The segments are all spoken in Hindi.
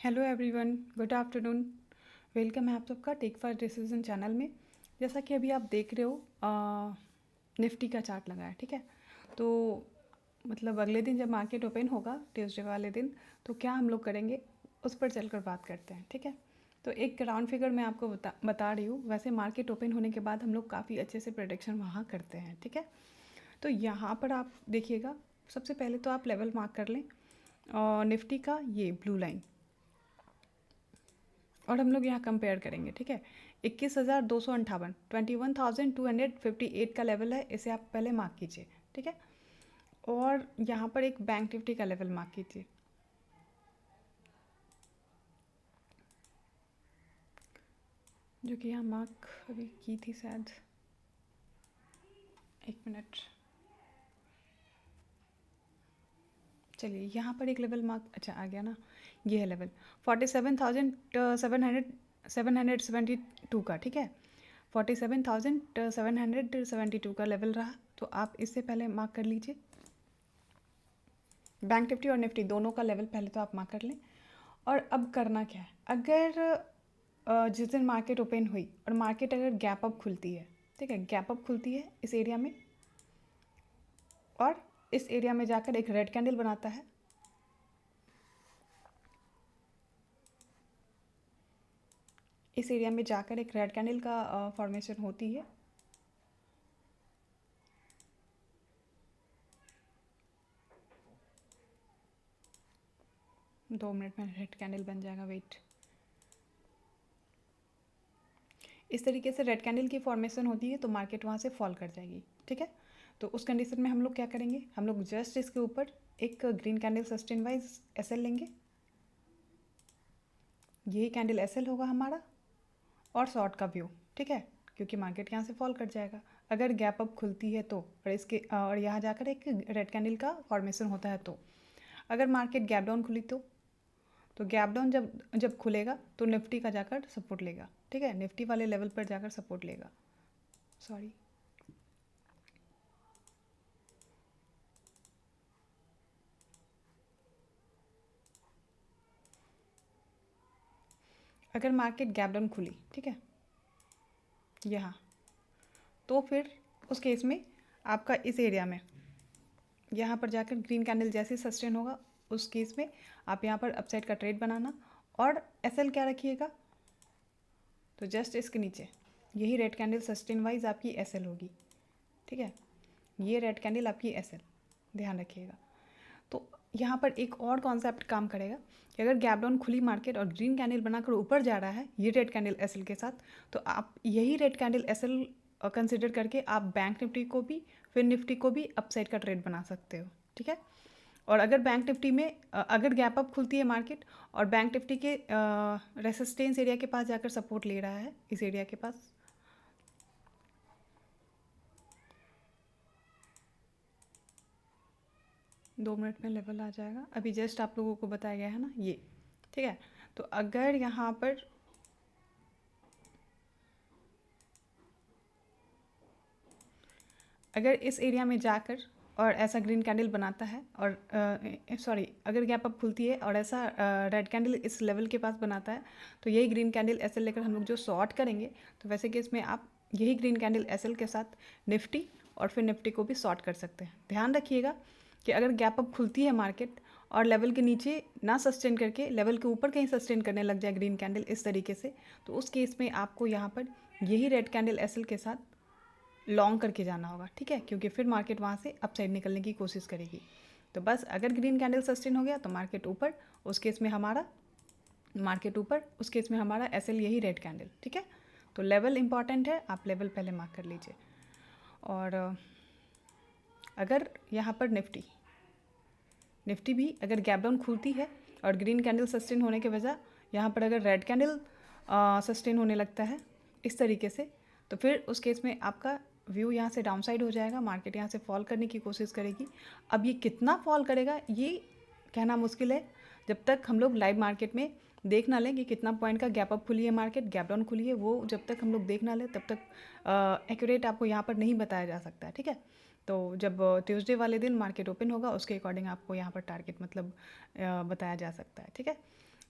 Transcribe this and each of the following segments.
Hello everyone, good afternoon. Welcome है आप सबका टेक फॉर डिसीजन चैनल में। जैसा कि अभी आप देख रहे हो, निफ्टी का चार्ट लगा है, ठीक है। तो मतलब अगले दिन जब मार्केट ओपन होगा ट्यूसडे वाले दिन, तो क्या हम लोग करेंगे उस पर चलकर बात करते हैं, ठीक है। तो एक राउंड फिगर मैं आपको बता रही हूँ। वैसे मार्केट ओपन होने के बाद हम लोग काफ़ी अच्छे से प्रेडिक्शन वहाँ करते हैं, ठीक है। तो यहाँ पर आप देखिएगा, सबसे पहले तो आप लेवल मार्क कर लें और निफ्टी का ये ब्लू लाइन, और हम लोग यहाँ कंपेयर करेंगे, ठीक है। 21,258 21,258 का लेवल है, इसे आप पहले मार्क कीजिए, ठीक है। और यहाँ पर एक बैंक निफ्टी का लेवल मार्क कीजिए, जो कि यहाँ मार्क अभी की थी शायद। एक मिनट, चलिए यहाँ पर एक लेवल मार्क, अच्छा आ गया ना, ये है लेवल 47,772 का, ठीक है। 47,772 का लेवल रहा, तो आप इससे पहले मार्क कर लीजिए। बैंक निफ्टी और निफ्टी दोनों का लेवल पहले तो आप मार्क कर लें। और अब करना क्या है, अगर जिस दिन मार्केट ओपन हुई और मार्केट अगर गैप अप खुलती है, ठीक है, गैप अप खुलती है इस एरिया में, और इस एरिया में जाकर एक रेड कैंडल बनाता है, इस एरिया में जाकर एक रेड कैंडल का फॉर्मेशन होती है, दो मिनट में रेड कैंडल बन जाएगा, वेट। इस तरीके से रेड कैंडल की फॉर्मेशन होती है तो मार्केट वहाँ से फॉल कर जाएगी, ठीक है। तो उस कंडीशन में हम लोग क्या करेंगे, हम लोग जस्ट इसके ऊपर एक green candle sustain wise SL लेंगे, यही कैंडल एसएल होगा हमारा, और शॉर्ट का व्यू, ठीक है, क्योंकि मार्केट यहाँ से फॉल कर जाएगा अगर गैप अप खुलती है तो, और इसके और यहाँ जाकर एक रेड कैंडल का फॉर्मेशन होता है तो। अगर मार्केट गैप डाउन खुली तो गैप डाउन जब जब खुलेगा तो निफ्टी का जाकर सपोर्ट लेगा, ठीक है, निफ्टी वाले लेवल पर जाकर सपोर्ट लेगा, सॉरी। अगर मार्केट गैप डाउन खुली, ठीक है, यहाँ, तो फिर उस केस में आपका इस एरिया में यहाँ पर जाकर ग्रीन कैंडल जैसे सस्टेन होगा, उस केस में आप यहाँ पर अपसाइड का ट्रेड बनाना, और एसएल क्या रखिएगा, तो जस्ट इसके नीचे यही रेड कैंडल सस्टेन वाइज आपकी एसएल होगी, ठीक है, ये रेड कैंडल आपकी एसएल, ध्यान रखिएगा। तो यहाँ पर एक और कॉन्सेप्ट काम करेगा कि अगर गैप डाउन खुली मार्केट और ग्रीन कैंडल बनाकर ऊपर जा रहा है ये रेड कैंडल एसएल के साथ, तो आप यही रेड कैंडल एसएल कंसिडर करके आप बैंक निफ्टी को भी, फिर निफ्टी को भी अपसाइड का ट्रेड बना सकते हो, ठीक है। और अगर बैंक निफ्टी में अगर गैप अप खुलती है मार्केट और बैंक निफ्टी के रेसिस्टेंस एरिया के पास जाकर सपोर्ट ले रहा है, इस एरिया के पास, दो मिनट में लेवल आ जाएगा, अभी जस्ट आप लोगों को बताया गया है ना ये, ठीक है। तो अगर यहाँ पर अगर इस एरिया में जाकर और ऐसा ग्रीन कैंडल बनाता है, और सॉरी, अगर गैप अप खुलती है और ऐसा रेड कैंडल इस लेवल के पास बनाता है, तो यही ग्रीन कैंडल एसएल लेकर हम लोग जो शॉर्ट करेंगे, तो वैसे केस में आप यही ग्रीन कैंडल एसएल के साथ निफ्टी और फिर निफ्टी को भी शॉर्ट कर सकते हैं। ध्यान रखिएगा कि अगर गैप अप खुलती है मार्केट और लेवल के नीचे ना सस्टेन करके लेवल के ऊपर कहीं सस्टेन करने लग जाए ग्रीन कैंडल इस तरीके से, तो उस केस में आपको यहाँ पर यही रेड कैंडल एसएल के साथ लॉन्ग करके जाना होगा, ठीक है, क्योंकि फिर मार्केट वहाँ से अपसाइड निकलने की कोशिश करेगी। तो बस अगर ग्रीन कैंडल सस्टेन हो गया तो मार्केट ऊपर, उस केस में हमारा मार्केट ऊपर, उस केस में हमारा एसएल यही रेड कैंडल, ठीक है। तो लेवल इंपॉर्टेंट है, आप लेवल पहले मार्क कर लीजिए। और अगर यहाँ पर निफ्टी निफ्टी भी अगर गैप डाउन खुलती है और ग्रीन कैंडल सस्टेन होने के वजह यहाँ पर अगर रेड कैंडल सस्टेन होने लगता है इस तरीके से, तो फिर उस केस में आपका व्यू यहाँ से डाउन साइड हो जाएगा, मार्केट यहाँ से फॉल करने की कोशिश करेगी। अब ये कितना फॉल करेगा ये कहना मुश्किल है, जब तक हम लोग लाइव मार्केट में देख ना लें कि कितना पॉइंट का गैप अप खुली है मार्केट, गैप डाउन खुली है, वो जब तक हम लोग देख ना लें तब तक एक्यूरेट आपको यहाँ पर नहीं बताया जा सकता है, ठीक है। तो जब ट्यूसडे वाले दिन मार्केट ओपन होगा उसके अकॉर्डिंग आपको यहाँ पर टारगेट मतलब बताया जा सकता है, ठीक है।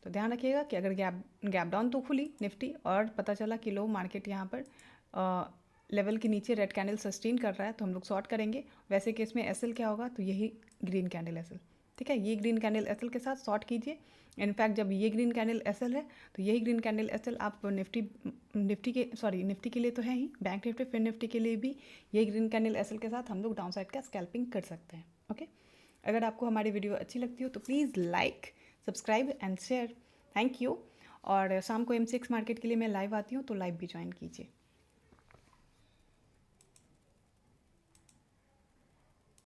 तो ध्यान रखिएगा कि अगर गैप डाउन तो खुली निफ्टी और पता चला कि लो मार्केट यहाँ पर लेवल के नीचे रेड कैंडल सस्टेन कर रहा है तो हम लोग शॉर्ट करेंगे। वैसे केस में एसएल क्या होगा, तो यही ग्रीन कैंडल एसएल, ठीक है, ये ग्रीन कैंडल एसएल के साथ शॉर्ट कीजिए। इनफैक्ट जब ये ग्रीन कैंडल एसएल है तो यही ग्रीन कैंडल एसएल आप निफ्टी के लिए तो है ही, बैंक निफ्टी फिर निफ्टी के लिए भी ये ग्रीन कैंडल एसएल के साथ हम लोग डाउन साइड का स्कैल्पिंग कर सकते हैं। ओके, अगर आपको हमारी वीडियो अच्छी लगती हो तो please like, subscribe and share. Thank you. और शाम को M6 मार्केट के लिए मैं लाइव आती हूँ, तो लाइव भी ज्वाइन कीजिए।